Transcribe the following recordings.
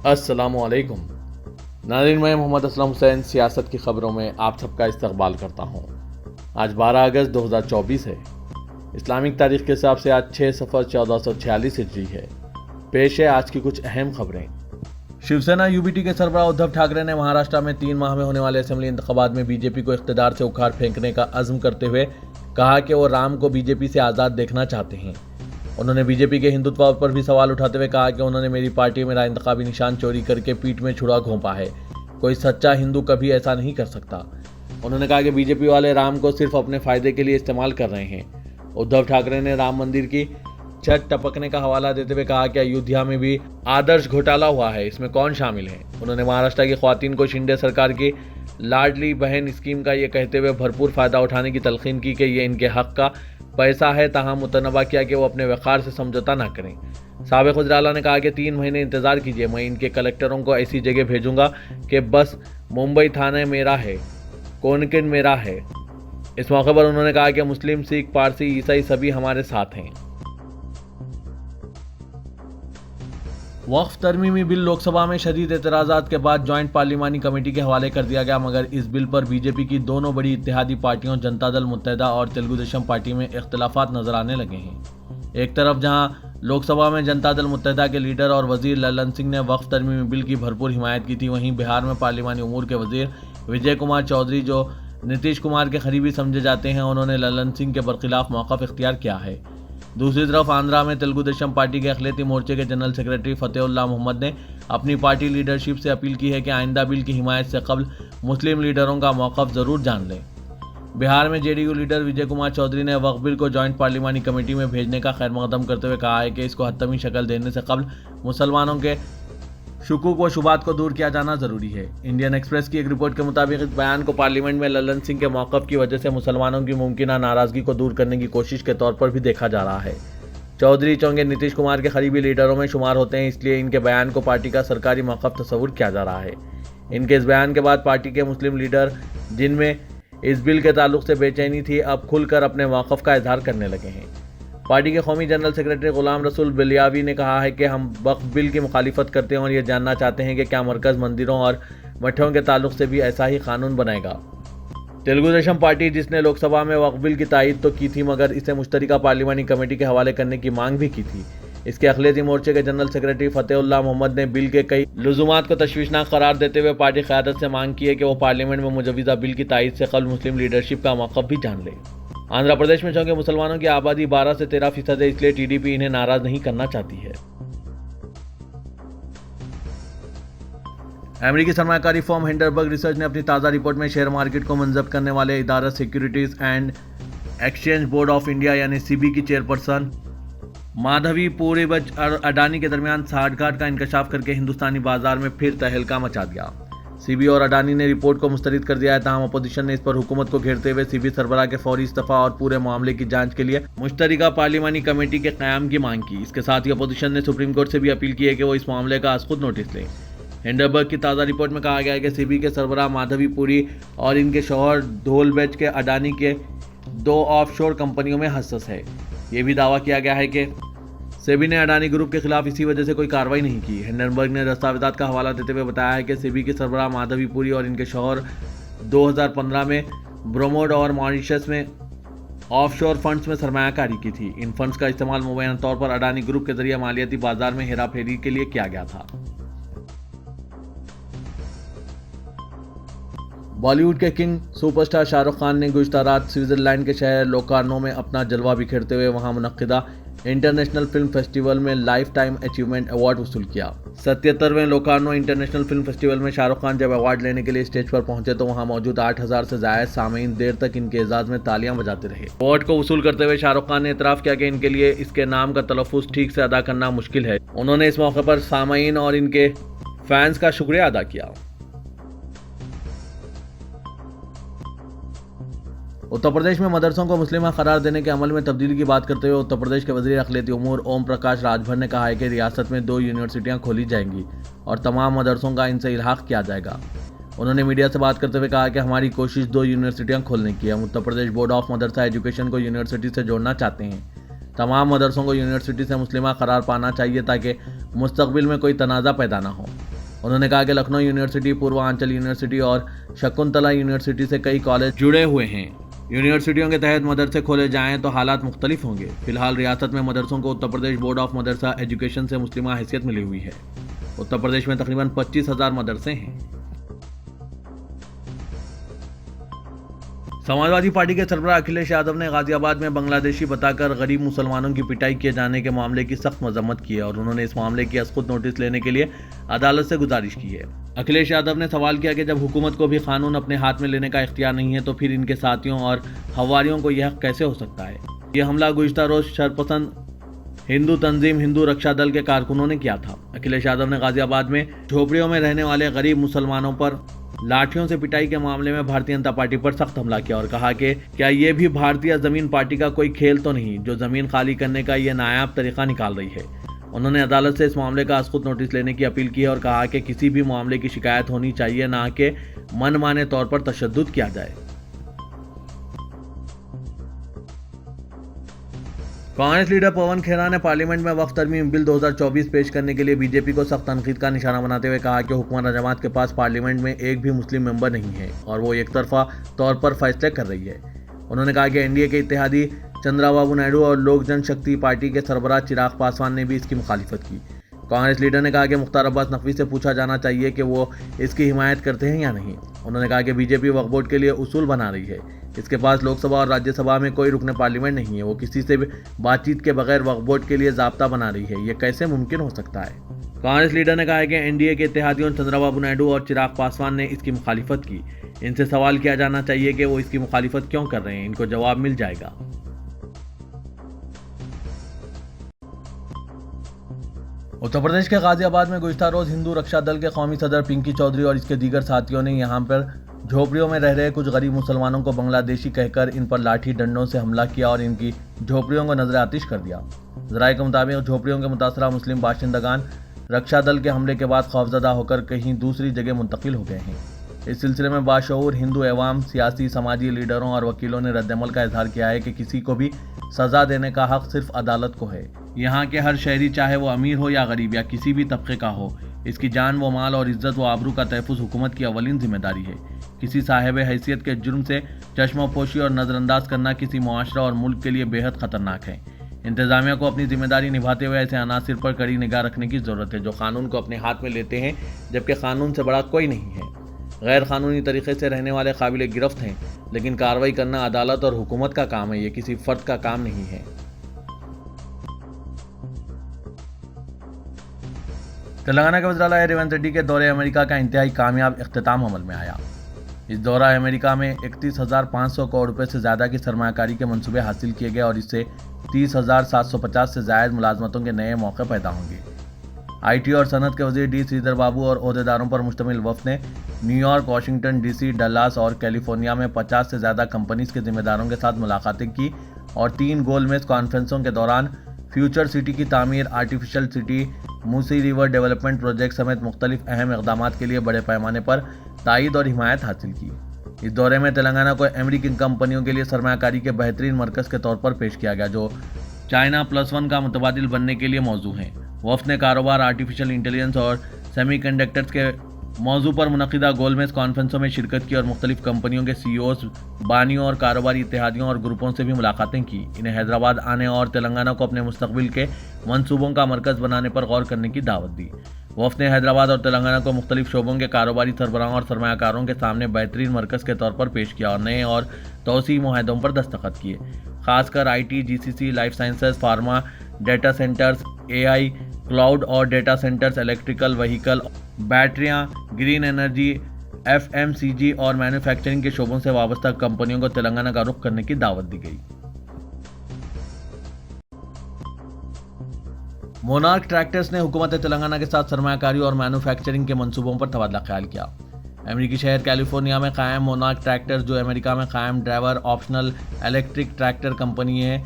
السلام علیکم ناظرین، میں محمد اسلم حسین سیاست کی خبروں میں آپ سب کا استقبال کرتا ہوں۔ آج 12 اگست 2024 ہے۔ اسلامک تاریخ کے حساب سے آج 6 صفر 1446 ہجری ہے۔ پیش ہے آج کی کچھ اہم خبریں۔ Shiv Sena you B T کے سربراہ ادھو ٹھاکرے نے مہاراشٹر میں 3 ماہ میں ہونے والے اسمبلی انتخابات میں بی جے پی کو اقتدار سے اکھاڑ پھینکنے کا عزم کرتے ہوئے کہا کہ وہ رام کو بی جے پی سے آزاد دیکھنا چاہتے ہیں۔ انہوں نے بی جے پی کے ہندوتوا پر بھی سوال اٹھاتے ہوئے کہا کہ انہوں نے میری پارٹی میرا انتخابی نشان چوری کر کے پیٹھ میں چھڑا گھونپا ہے۔ کوئی سچا ہندو کبھی ایسا نہیں کر سکتا۔ انہوں نے کہا کہ بی جے پی والے رام کو صرف اپنے فائدے کے لیے استعمال کر رہے ہیں۔ ادھو ٹھاکرے نے رام مندر کی چھت ٹپکنے کا حوالہ دیتے ہوئے کہا کہ ایودھیا میں بھی آدرش گھوٹالہ ہوا ہے، اس میں کون شامل ہے؟ انہوں نے مہاراشٹر کی خواتین کو شنڈے سرکار کی لاڈلی بہن اسکیم کا یہ کہتے ہوئے بھرپور فائدہ اٹھانے کی تلقین کی کہ یہ ان کے حق کا پیسہ ہے، تاہم متنبہ کیا کہ وہ اپنے وقار سے سمجھوتا نہ کریں۔ سابق وزیر اعلیٰ نے کہا کہ 3 مہینے انتظار کیجیے، میں ان کے کلکٹروں کو ایسی جگہ بھیجوں گا کہ بس ممبئی تھانہ میرا ہے، کونکن میرا ہے۔ اس موقع پر انہوں نے کہا کہ مسلم، سکھ، پارسی، عیسائی سبھی ہمارے ساتھ ہیں۔ وقف ترمیمی بل لوک سبھا میں شدید اعتراضات کے بعد جوائنٹ پارلیمانی کمیٹی کے حوالے کر دیا گیا، مگر اس بل پر بی جے پی کی دونوں بڑی اتحادی پارٹیوں جنتا دل متحدہ اور تلگو دیشم پارٹی میں اختلافات نظر آنے لگے ہیں۔ ایک طرف جہاں لوک سبھا میں جنتا دل متحدہ کے لیڈر اور وزیر للن سنگھ نے وقف ترمیمی بل کی بھرپور حمایت کی تھی، وہیں بہار میں پارلیمانی امور کے وزیر وجے کمار چودھری جو نتیش کمار کے قریبی سمجھے جاتے ہیں، انہوں نے للن سنگھ کے برخلاف موقف اختیار کیا ہے۔ دوسری طرف آندھرا میں تلگو دیشم پارٹی کے اقلیتی مورچے کے جنرل سیکرٹری فتح اللہ محمد نے اپنی پارٹی لیڈرشپ سے اپیل کی ہے کہ آئندہ بل کی حمایت سے قبل مسلم لیڈروں کا موقف ضرور جان لیں۔ بہار میں جے ڈی یو لیڈر وجے کمار چودھری نے وقف بل کو جوائنٹ پارلیمانی کمیٹی میں بھیجنے کا خیر مقدم کرتے ہوئے کہا ہے کہ اس کو حتمی شکل دینے سے قبل مسلمانوں کے شکوک و شبہات کو دور کیا جانا ضروری ہے۔ انڈین ایکسپریس کی ایک رپورٹ کے مطابق اس بیان کو پارلیمنٹ میں للن سنگھ کے موقف کی وجہ سے مسلمانوں کی ممکنہ ناراضگی کو دور کرنے کی کوشش کے طور پر بھی دیکھا جا رہا ہے۔ چودھری چونکہ نتیش کمار کے قریبی لیڈروں میں شمار ہوتے ہیں، اس لیے ان کے بیان کو پارٹی کا سرکاری موقف تصور کیا جا رہا ہے۔ ان کے اس بیان کے بعد پارٹی کے مسلم لیڈر، جن میں اس بل کے تعلق سے بے چینی تھی، اب کھل کر اپنے موقف کا اظہار کرنے لگے ہیں۔ پارٹی کے قومی جنرل سیکرٹری غلام رسول بلیاوی نے کہا ہے کہ ہم وقف بل کی مخالفت کرتے ہیں اور یہ جاننا چاہتے ہیں کہ کیا مرکز مندروں اور مٹھوں کے تعلق سے بھی ایسا ہی قانون بنائے گا۔ تلگو دیشم پارٹی، جس نے لوک سبھا میں وقف بل کی تائید تو کی تھی مگر اسے مشترکہ پارلیمانی کمیٹی کے حوالے کرنے کی مانگ بھی کی تھی، اس کے اقلیتی مورچے کے جنرل سیکرٹری فتح اللہ محمد نے بل کے کئی لزومات کو تشویشناک قرار دیتے ہوئے پارٹی قیادت سے مانگ کی ہے کہ وہ پارلیمنٹ میں مجوزہ بل کی تائید سے قبل مسلم لیڈرشپ کا موقف بھی جان لے۔ آندھرا پردیش میں چونکہ مسلمانوں کی آبادی 12 سے 13% ہے، اس لیے ٹی ڈی پی انہیں ناراض نہیں کرنا چاہتی ہے۔ امریکی سرمایہ کاری فرم ہنڈربرگ ریسرچ نے اپنی تازہ رپورٹ میں شیئر مارکیٹ کو منضبط کرنے والے ادارہ securities and exchange board of India یعنی سیبی کی چیئرپرسن مادھوی پوریبج اور اڈانی کے درمیان سانٹھ گانٹھ کا انکشاف کر کے ہندوستانی بازار میں پھر تہلکہ مچا دیا۔ سیبی اور اڈانی نے رپورٹ کو مسترد کر دیا ہے، تاہم اپوزیشن نے اس پر حکومت کو گھیرتے ہوئے سیبی سربراہ کے فوری استعفیٰ اور پورے معاملے کی جانچ کے لیے مشترکہ پارلیمانی کمیٹی کے قیام کی مانگ کی۔ اس کے ساتھ ہی اپوزیشن نے سپریم کورٹ سے بھی اپیل کی ہے کہ وہ اس معاملے کا از خود نوٹس لیں۔ ہنڈربرگ کی تازہ رپورٹ میں کہا گیا ہے کہ سیبی کے سربراہ مادھوی پوری اور ان کے شوہر دھول بیچ کے اڈانی کے 2 آف شور کمپنیوں میں حصص ہے۔ یہ بھی دعویٰ کیا گیا ہے کہ سیبی نے اڈانی گروپ کے خلاف اسی وجہ سے کوئی کارروائی نہیں کی۔ ہنڈربرگ نے دستاویزات کا حوالہ دیتے ہوئے بتایا ہے کہ سیبی کے سربراہ مادھوی پوری اور ان کے شوہر 2015 میں بروموڈ اور ماریشس میں آف شور فنڈز میں سرمایہ کاری کی تھی۔ ان فنڈز کا استعمال مبینہ طور پر اڈانی گروپ کے ذریعے مالیاتی بازار میں ہیرا پھیری کے لیے کیا گیا تھا۔ بالی ووڈ کے king super star Shah Rukh Khan نے گزشتہ رات سوئٹزرلینڈ کے شہر لوکارنو میں اپنا جلوہ بکھیرتے ہوئے وہاں منعقدہ انٹرنیشنل فلم فیسٹیول میں لائف ٹائم اچیومنٹ ایوارڈ وصول کیا۔ 77ویں لوکارنو انٹرنیشنل فلم فیسٹیول میں شاہ رخ خان جب ایوارڈ لینے کے لیے اسٹیج پر پہنچے تو وہاں موجود 8000 سے زائد سامعین دیر تک ان کے اعزاز میں تالیاں بجاتے رہے۔ ایوارڈ کو وصول کرتے ہوئے شاہ رخ خان نے اعتراف کیا کہ ان کے لیے اس کے نام کا تلفظ ٹھیک سے ادا کرنا مشکل ہے۔ انہوں نے اس موقع پر سامعین اور ان کے فینس کا شکریہ ادا کیا۔ اتر پردیش میں مدرسوں کو مسلمہ قرار دینے کے عمل میں تبدیلی کی بات کرتے ہوئے اتر پردیش کے وزیر اقلیتی امور اوم پرکاش راج بھر نے کہا ہے کہ ریاست میں 2 یونیورسٹیاں کھولی جائیں گی اور تمام مدرسوں کا ان سے الحاق کیا جائے گا۔ انہوں نے میڈیا سے بات کرتے ہوئے کہا کہ ہماری کوشش 2 یونیورسٹیاں کھولنے کی ہے۔ ہم اتر پردیش بورڈ آف مدرسہ ایجوکیشن کو یونیورسٹی سے جوڑنا چاہتے ہیں۔ تمام مدرسوں کو یونیورسٹی سے مسلمہ قرار پانا چاہیے تاکہ مستقبل میں کوئی تنازع پیدا نہ ہو۔ انہوں نے کہا کہ لکھنؤ یونیورسٹی، پوروانچل یونیورسٹی اور شکنتلا یونیورسٹی سے کئی کالج جڑے ہوئے ہیں۔ یونیورسٹیوں کے تحت مدرسے کھولے جائیں تو حالات مختلف ہوں گے۔ فی الحال ریاست میں مدرسوں کو اتر پردیش بورڈ آف مدرسہ ایجوکیشن سے مسلمہ حیثیت ملی ہوئی ہے۔ اتر پردیش میں تقریباً 25,000 مدرسے ہیں۔ سماجوادی پارٹی کے سربراہ اکھلیش یادو نے غازی آباد میں بنگلہ دیشی بتا کر غریب مسلمانوں کی پٹائی کیے جانے کے معاملے کی سخت مذمت کی ہے اور انہوں نے اس معاملے کی ازخود نوٹس لینے کے لیے عدالت سے گزارش کی ہے۔ اکھلیش یادو نے سوال کیا کہ جب حکومت کو بھی قانون اپنے ہاتھ میں لینے کا اختیار نہیں ہے تو پھر ان کے ساتھیوں اور حواریوں کو یہ حق کیسے ہو سکتا ہے؟ یہ حملہ گزشتہ روز شرپسند ہندو تنظیم ہندو رکشا دل کے کارکنوں نے کیا تھا۔ اکھلیش یادو نے غازی آباد میں جھوپڑیوں میں رہنے والے غریب مسلمانوں پر لاٹھیوں سے پٹائی کے معاملے میں بھارتیہ جنتا پارٹی پر سخت حملہ کیا اور کہا کہ کیا یہ بھی بھارتیہ زمین پارٹی کا کوئی کھیل تو نہیں جو زمین خالی کرنے کا یہ نایاب طریقہ نکال رہی ہے۔ انہوں نے عدالت سے اس معاملے کا ازخود نوٹس لینے کی اپیل کی ہے اور کہا کہ کسی بھی معاملے کی شکایت ہونی چاہیے، نہ کہ من مانے طور پر تشدد کیا جائے۔ کانگریس لیڈر پون کھیرا نے پارلیمنٹ میں وقف ترمیم بل 2024 پیش کرنے کے لیے بی جے پی کو سخت تنقید کا نشانہ بناتے ہوئے کہا کہ حکومت جماعت کے پاس پارلیمنٹ میں ایک بھی مسلم ممبر نہیں ہے اور وہ ایک طرفہ طور پر فیصلے کر رہی ہے۔ انہوں نے کہا کہ این ڈی اے کے اتحادی چندرا بابو نائیڈو اور لوک جن شکتی پارٹی کے سربراہ چراغ پاسوان نے بھی اس کی مخالفت کی۔ کانگریس لیڈر نے کہا کہ مختار عباس نقوی سے پوچھا جانا چاہیے کہ وہ اس کی حمایت کرتے ہیں یا نہیں۔ انہوں نے کہا کہ بی جے پی وقف بورڈ کے لیے اصول بنا رہی ہے، اس کے پاس لوک سبھا اور راجیہ سبھا میں کوئی رکن پارلیمنٹ نہیں ہے، وہ کسی سے بات چیت کے بغیر وقف بورڈ کے لیے ضابطہ بنا رہی ہے، یہ کیسے ممکن ہو سکتا ہے؟ کانگریس لیڈر نے کہا کہ این ڈی اے کے اتحادیوں چندرا بابو نائیڈو اور چراغ پاسوان نے اس کی مخالفت کی۔ ان سے سوال کیا جانا چاہیے کہ وہ اس کی مخالفت کیوں کر رہے ہیں، ان کو جواب مل جائے گا۔ اتر پردیش کے غازی آباد میں گزشتہ روز ہندو رکشا دل کے قومی صدر پنکی چودھری اور اس کے دیگر ساتھیوں نے یہاں پر جھوپڑیوں میں رہ رہے کچھ غریب مسلمانوں کو بنگلہ دیشی کہہ کر ان پر لاٹھی ڈنڈوں سے حملہ کیا اور ان کی جھوپڑیوں کو نظر آتش کر دیا۔ ذرائع کے مطابق جھوپڑیوں کے متاثرہ مسلم باشندگان رکشا دل کے حملے کے بعد خوفزدہ ہو کر کہیں دوسری جگہ منتقل ہو گئے ہیں۔ اس سلسلے میں باشعور ہندو عوام، سیاسی، سماجی لیڈروں اور وکیلوں نے رد عمل کا اظہار کیا ہے کہ کسی کو بھی سزا دینے کا حق صرف عدالت کو ہے۔ یہاں کے ہر شہری چاہے وہ امیر ہو یا غریب یا کسی بھی طبقے کا ہو، اس کی جان و مال اور عزت و آبرو کا تحفظ حکومت کی اولین ذمہ داری ہے۔ کسی صاحب حیثیت کے جرم سے چشم پوشی اور نظر انداز کرنا کسی معاشرہ اور ملک کے لیے بے حد خطرناک ہے۔ انتظامیہ کو اپنی ذمہ داری نبھاتے ہوئے ایسے عناصر پر کڑی نگاہ رکھنے کی ضرورت ہے جو قانون کو اپنے ہاتھ میں لیتے ہیں، جبکہ قانون سے بڑا کوئی نہیں ہے۔ غیر قانونی طریقے سے رہنے والے قابل گرفت ہیں، لیکن کارروائی کرنا عدالت اور حکومت کا کام ہے، یہ کسی فرد کا کام نہیں ہے۔ تلنگانہ کے وزیر اعلیٰ ریونت ریڈی کے دورہ امریکہ کا انتہائی کامیاب اختتام عمل میں آیا۔ اس دورہ امریکہ میں 31,500 کروڑ روپے سے زیادہ کی سرمایہ کاری کے منصوبے حاصل کیے گئے اور اس سے 30,750 سے زائد ملازمتوں کے نئے موقع پیدا ہوں گے۔ آئی ٹی اور صنعت کے وزیر ڈی سریدھر بابو اور عہدیداروں پر مشتمل وفد نے New York, Washington D C, Dallas اور کیلیفورنیا میں 50 سے زیادہ کمپنیز کے ذمہ داروں کے ساتھ ملاقاتیں کی اور 3 گول میز کانفرنسوں کے دوران فیوچر سٹی کی تعمیر، آرٹیفیشل سٹی، موسی ریور ڈیولپمنٹ پروجیکٹ سمیت مختلف اہم اقدامات کے لیے بڑے پیمانے پر تائید اور حمایت حاصل کی۔ اس دورے میں تلنگانہ کو امریکی کمپنیوں کے لیے سرمایہ کاری کے بہترین مرکز کے طور پر پیش کیا گیا جو چائنا +1 کا متبادل بننے کے لیے موزوں ہیں۔ وفد نے کاروبار، آرٹیفیشل انٹیلیجنس اور سیمی کنڈکٹرز کے موضوع پر منعقدہ گول میز کانفرنسوں میں شرکت کی اور مختلف کمپنیوں کے سی اوز، بانیوں اور کاروباری اتحادیوں اور گروپوں سے بھی ملاقاتیں کی۔ انہیں حیدرآباد آنے اور تلنگانہ کو اپنے مستقبل کے منصوبوں کا مرکز بنانے پر غور کرنے کی دعوت دی۔ وفد نے حیدرآباد اور تلنگانہ کو مختلف شعبوں کے کاروباری سربراہوں اور سرمایہ کاروں کے سامنے بہترین مرکز کے طور پر پیش کیا اور نئے اور توسیعی معاہدوں پر دستخط کیے، خاص کر I T, G C C, life sciences, pharma, data centres, A I, cloud اور ڈیٹا سینٹرز، الیکٹریکل وہیکل، بیٹریاں، green energy, F M C G اور مینوفیکچرنگ کے شعبوں سے وابستہ کمپنیوں کو تلنگانہ کا رخ کرنے کی دعوت دی گئی۔ مونارک ٹریکٹرز نے حکومت تلنگانہ کے ساتھ سرمایہ کاری اور مینوفیکچرنگ کے منصوبوں پر تبادلہ خیال کیا۔ امریکی شہر کیلیفورنیا میں قائم مونارک ٹریکٹرز، جو امریکہ میں قائم driver optional electric tractor company ہے،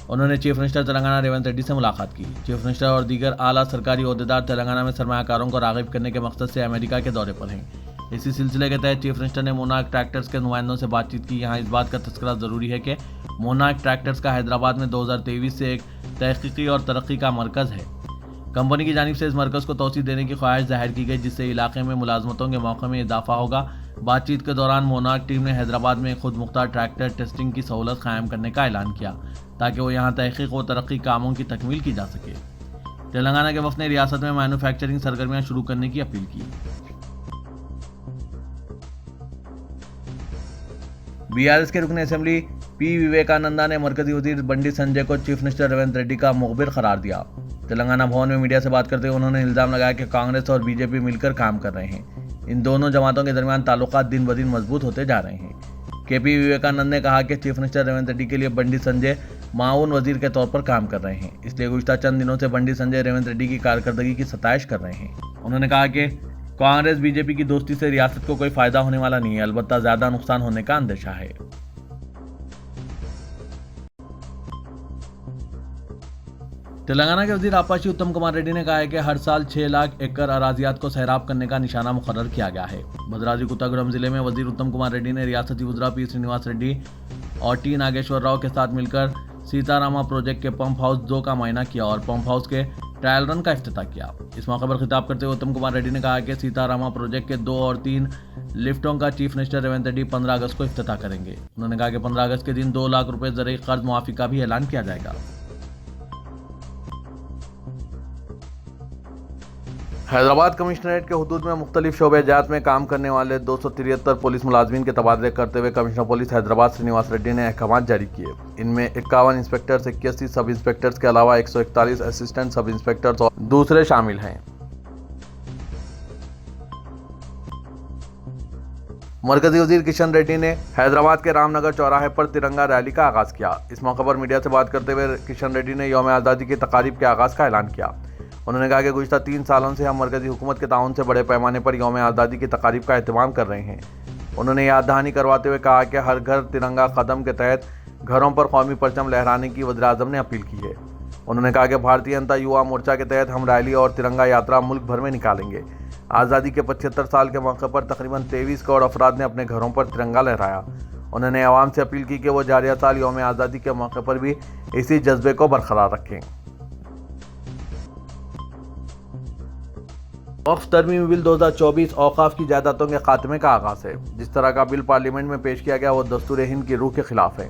انہوں نے چیف منسٹر تلنگانہ ریونت ریڈی سے ملاقات کی۔ چیف منسٹر اور دیگر اعلیٰ سرکاری عہدیدار تلنگانہ میں سرمایہ کاروں کو راغب کرنے کے مقصد سے امریکہ کے دورے پر ہیں۔ اسی سلسلے کے تحت چیف منسٹر نے مونارک ٹریکٹرز کے نمائندوں سے بات چیت کی۔ یہاں اس بات کا تذکرہ ضروری ہے کہ مونارک ٹریکٹرز کا حیدرآباد میں 2023 سے ایک تحقیقی اور ترقی کا مرکز ہے۔ کمپنی کی جانب سے اس مرکز کو توسیع دینے کی خواہش ظاہر کی گئی، جس سے علاقے میں ملازمتوں کے موقع میں اضافہ ہوگا۔ بات چیت کے دوران مونارک ٹیم نے حیدرآباد میں خود مختار ٹریکٹر ٹیسٹنگ کی سہولت قائم کرنے کا اعلان کیا تاکہ وہ یہاں تحقیق و ترقی کاموں کی تکمیل کی جا سکے۔ تلنگانہ کے وفد نے ریاست میں مینوفیکچرنگ سرگرمیاں شروع کرنے کی اپیل کی۔ BRS کے رکن اسمبلی پی وویکانندا نے مرکزی وزیر بنڈی سنجے کو چیف منسٹر ریونت ریڈی کا مخبر قرار دیا۔ تلنگانہ بھون میں میڈیا سے بات کرتے ہوئے انہوں نے الزام لگایا کہ کانگریس اور BJP مل کر کام کر رہے ہیں۔ ان دونوں جماعتوں کے درمیان تعلقات دن بدن مضبوط ہوتے جا رہے ہیں۔ کے پی وویکانند نے کہا کہ چیف منسٹر ریونت ریڈی کے لیے بنڈی سنجے معاون وزیر کے طور پر کام کر رہے ہیں، اس لیے گزشتہ چند دنوں سے بنڈی سنجے ریونت ریڈی کی کارکردگی کی ستائش کر رہے ہیں۔ انہوں نے کہا کہ کانگریس BJP کی دوستی سے ریاست کو کوئی فائدہ ہونے والا نہیں ہے، البتہ زیادہ نقصان ہونے کا اندیشہ ہے۔ تلنگانہ کے وزیر آبپاشی اتم کمار ریڈی نے کہا ہے کہ ہر سال 6 لاکھ ایکڑ اراضیات کو سیراب کرنے کا نشانہ مقرر کیا گیا ہے۔ بھدراوی کوتاگوڑم ضلع میں وزیر اتم کمار ریڈی نے ریاستی وزراء پی سرینواس ریڈی اور ٹی ناگیشور راؤ کے ساتھ مل کر سیتا راما پروجیکٹ کے پمپ ہاؤس 2 کا معائنہ کیا اور پمپ ہاؤس کے ٹرائل رن کا افتتاح کیا۔ اس موقع پر خطاب کرتے ہوئے اتم کمار ریڈی نے کہا کہ سیتا راما پروجیکٹ کے 2 اور 3 لفٹوں کا چیف منسٹر ریونت ریڈی 15 اگست کو افتتاح کریں گے۔ انہوں نے کہا کہ 15 اگست کے دن 2 لاکھ روپے زرعی قرض معافی کا بھی اعلان کیا جائے گا۔ حیدرآباد کمشنریٹ کے حدود میں مختلف شعبہ جات میں کام کرنے والے 273 پولیس ملازمین کے تبادلے کرتے ہوئے commissioner police Hyderabad Srinivas ready نے احکامات جاری کیے۔ ان میں 51 انسپکٹرز، 81 سب انسپکٹرز کے علاوہ 141 اسسٹنٹ سب انسپکٹرز اور دوسرے شامل ہیں۔ مرکزی وزیر کشن ریڈی نے حیدرآباد کے رام نگر چوراہے پر ترنگا ریلی کا آغاز کیا۔ اس موقع پر میڈیا سے بات کرتے ہوئے کشن ریڈی نے یوم آزادی کی تقاریب کے آغاز کا اعلان کیا۔ انہوں نے کہا کہ گزشتہ 3 سالوں سے ہم مرکزی حکومت کے تعاون سے بڑے پیمانے پر یوم آزادی کی تقاریب کا اہتمام کر رہے ہیں۔ انہوں نے یاد دہانی کرواتے ہوئے کہا کہ ہر گھر ترنگا قدم کے تحت گھروں پر قومی پرچم لہرانے کی وزیر اعظم نے اپیل کی ہے۔ انہوں نے کہا کہ بھارتیہ جنتا یوا مورچہ کے تحت ہم ریلی اور ترنگا یاترا ملک بھر میں نکالیں گے۔ آزادی کے 75 سال کے موقع پر تقریباً 23 کروڑ افراد نے اپنے گھروں پر ترنگا لہرایا۔ انہوں نے عوام سے اپیل کی کہ وہ جاریہ سال یوم آزادی کے موقع پر بھی اسی جذبے کو برقرار رکھیں۔ وقف ترمیمی بل 2024 اوقاف کی جائیدادوں کے خاتمے کا آغاز ہے۔ جس طرح کا بل پارلیمنٹ میں پیش کیا گیا وہ دستور ہند کی روح کے خلاف ہے۔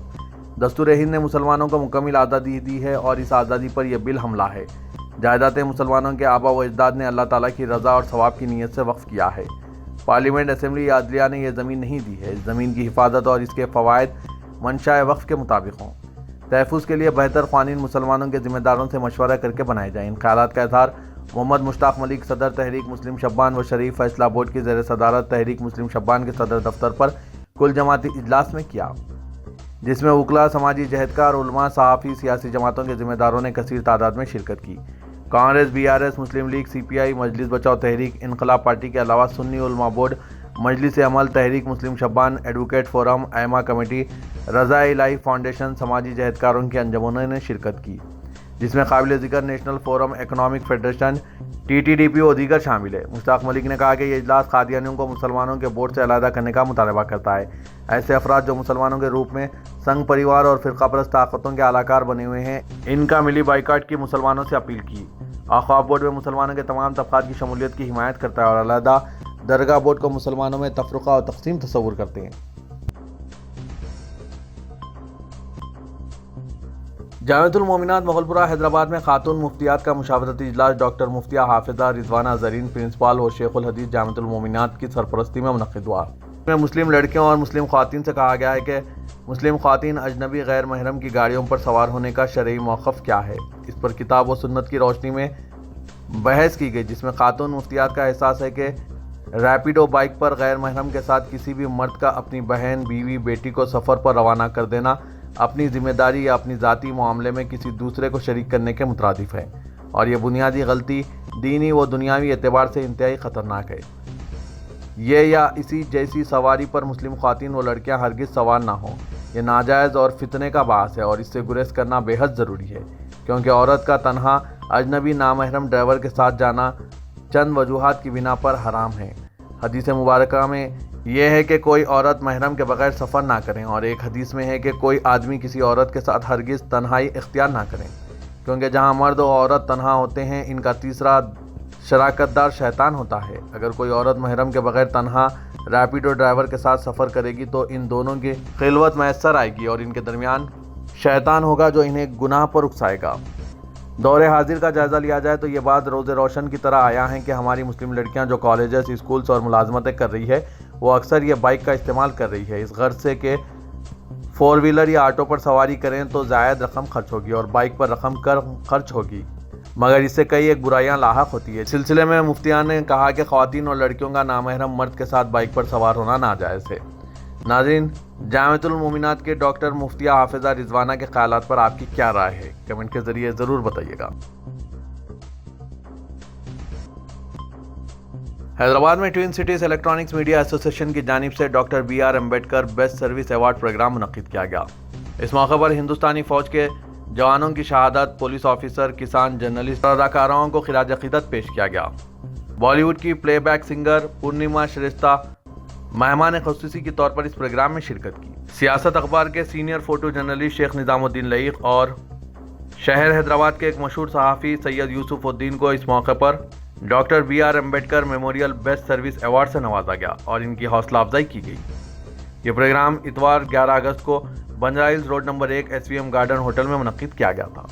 دستور ہند نے مسلمانوں کو مکمل آزادی دی ہے اور اس آزادی پر یہ بل حملہ ہے۔ جائیدادیں مسلمانوں کے آبا و اجداد نے اللہ تعالیٰ کی رضا اور ثواب کی نیت سے وقف کیا ہے۔ پارلیمنٹ اسمبلی یا عدلیہ نے یہ زمین نہیں دی ہے۔ اس زمین کی حفاظت اور اس کے فوائد منشاء وقف کے مطابق ہوں۔ تحفظ کے لیے بہتر قوانین مسلمانوں کے ذمہ داروں سے مشورہ کر کے بنائے جائیں۔ ان خیالات کا اظہار محمد مشتاق ملک، صدر تحریک مسلم شبان و شریف فیصلہ بورڈ کی زیر صدارت تحریک مسلم شبان کے صدر دفتر پر کل جماعتی اجلاس میں کیا، جس میں وکلاء، سماجی جہدکار، علماء، صحافی، سیاسی جماعتوں کے ذمہ داروں نے کثیر تعداد میں شرکت کی۔ کانگریس، BRS، مسلم لیگ، CPI، مجلس بچاؤ تحریک انقلاب پارٹی کے علاوہ سنی علماء بورڈ، مجلس عمل، تحریک مسلم شبان، ایڈوکیٹ فورم، ائمہ کمیٹی، رضا الہی فاؤنڈیشن، سماجی جہدکاروں کی انجمنوں نے شرکت کی، جس میں قابل ذکر national forum, economic federation, TTDP و دیگر شامل ہے۔ مشتاق ملک نے کہا کہ یہ اجلاس قادیانیوں کو مسلمانوں کے ووٹ سے علیحدہ کرنے کا مطالبہ کرتا ہے۔ ایسے افراد جو مسلمانوں کے روپ میں سنگ پریوار اور فرقہ پرست طاقتوں کے اعلیٰ بنے ہوئے ہیں، ان کا ملی بائیکاٹ کی مسلمانوں سے اپیل کی۔ اوقاف بورڈ میں مسلمانوں کے تمام طبقات کی شمولیت کی حمایت کرتا ہے اور علیحدہ درگاہ بورڈ کو مسلمانوں میں تفرقہ اور تقسیم تصور کرتے ہیں۔ جامعۃ المومنات مغلپورہ حیدرآباد میں خاتون مفتیات کا مشاورتی اجلاس ڈاکٹر مفتیہ حافظہ رضوانہ زرین پرنسپال و شیخ الحدیث جامعۃ المومنات کی سرپرستی میں منعقد ہوا۔ اس میں مسلم لڑکیوں اور مسلم خواتین سے کہا گیا ہے کہ مسلم خواتین اجنبی غیر محرم کی گاڑیوں پر سوار ہونے کا شرعی موقف کیا ہے۔ اس پر کتاب و سنت کی روشنی میں بحث کی گئی، جس میں خاتون مفتیات کا احساس ہے کہ ریپیڈو بائک پر غیر محرم کے ساتھ کسی بھی مرد کا اپنی بہن، بیوی، بیٹی کو سفر پر روانہ کر دینا اپنی ذمہ داری یا اپنی ذاتی معاملے میں کسی دوسرے کو شریک کرنے کے مترادف ہے، اور یہ بنیادی غلطی دینی و دنیاوی اعتبار سے انتہائی خطرناک ہے۔ یہ یا اسی جیسی سواری پر مسلم خواتین و لڑکیاں ہرگز سوار نہ ہوں۔ یہ ناجائز اور فتنے کا باعث ہے اور اس سے گریز کرنا بے حد ضروری ہے، کیونکہ عورت کا تنہا اجنبی نامحرم ڈرائیور کے ساتھ جانا چند وجوہات کی بنا پر حرام ہے۔ حدیث مبارکہ میں یہ ہے کہ کوئی عورت محرم کے بغیر سفر نہ کریں، اور ایک حدیث میں ہے کہ کوئی آدمی کسی عورت کے ساتھ ہرگز تنہائی اختیار نہ کریں۔ کیونکہ جہاں مرد و عورت تنہا ہوتے ہیں ان کا تیسرا شراکت دار شیطان ہوتا ہے۔ اگر کوئی عورت محرم کے بغیر تنہا ریپیڈو ڈرائیور کے ساتھ سفر کرے گی تو ان دونوں کی خلوت میسر آئے گی اور ان کے درمیان شیطان ہوگا جو انہیں گناہ پر اکسائے گا۔ دور حاضر کا جائزہ لیا جائے تو یہ بات روز روشن کی طرح آیا ہے کہ ہماری مسلم لڑکیاں جو کالجز، اسکولز اور ملازمتیں کر رہی ہے وہ اکثر یہ بائک کا استعمال کر رہی ہے، اس غرض سے کہ 4 ویلر یا آٹو پر سواری کریں تو زائد رقم خرچ ہوگی اور بائک پر رقم کم خرچ ہوگی، مگر اس سے کئی ایک برائیاں لاحق ہوتی ہے۔ اس سلسلے میں مفتیان نے کہا کہ خواتین اور لڑکیوں کا نامحرم مرد کے ساتھ بائک پر سوار ہونا ناجائز ہے۔ ناظرین، جامعۃ المومنات کے ڈاکٹر مفتیہ حافظہ رضوانہ کے خیالات پر آپ کی کیا رائے ہے؟ کمنٹ کے ذریعے ضرور بتائیے گا۔ حیدرآباد میں ٹوئن سٹیز الیکٹرانکس میڈیا ایسوسی ایشن کی جانب سے doctor B R Ambedkar best service award programme منعقد کیا گیا۔ اس موقع پر ہندوستانی فوج کے جوانوں کی شہادت، پولیس آفیسر، کسان، جرنلسٹ اور اداکاروں کو خراج عقیدت پیش کیا گیا۔ بالی ووڈ کی پلے بیک سنگر پورنیما شریستہ مہمان خصوصی کے طور پر اس پروگرام میں شرکت کی۔ سیاست اخبار کے سینئر فوٹو جرنلسٹ شیخ نظام الدین لعیق اور شہر حیدرآباد کے ایک مشہور صحافی سید یوسف الدین کو اس موقع پر doctor B R Ambedkar memorial best service award سے نوازا گیا اور ان کی حوصلہ افزائی کی گئی۔ یہ پروگرام اتوار 11 اگست کو Banjara Hills road number 1 SVM garden hotel میں منعقد کیا گیا تھا۔